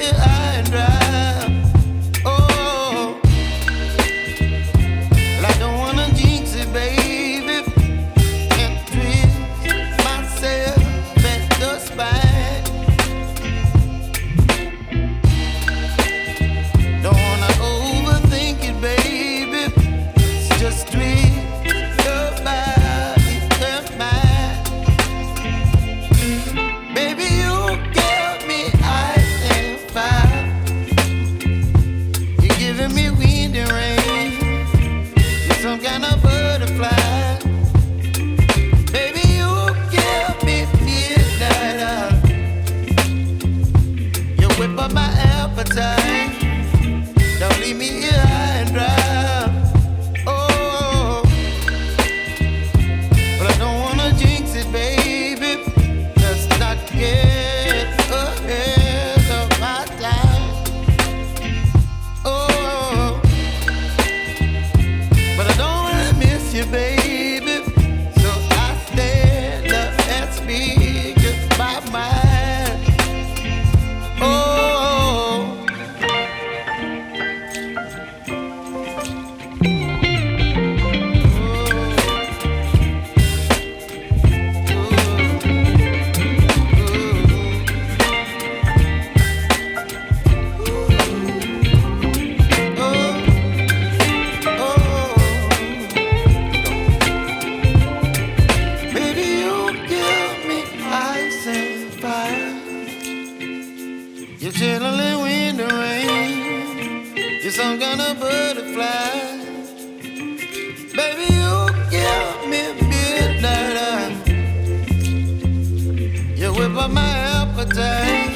here high and dry. Oh, well, I don't wanna jinx it, baby, and twist myself at the spine. Don't wanna overthink it, baby. It's just twist your body and mine. Baby, you give me ice and fire. You're giving me wind and rain. You're some kind of butterfly. Baby, you give me midnight. You whip up my appetite. Don't leave me here high and dry. Oh, but I don't wanna jinx it, baby. Let's not get ahead of my time. Oh, but I don't wanna miss you, baby. So I stand up and speak my mind. Oh. Baby, you give me ice and fire. You're chilling wind and rain. You're some kind of butterfly. Baby, you give me midnight. You whip up my appetite.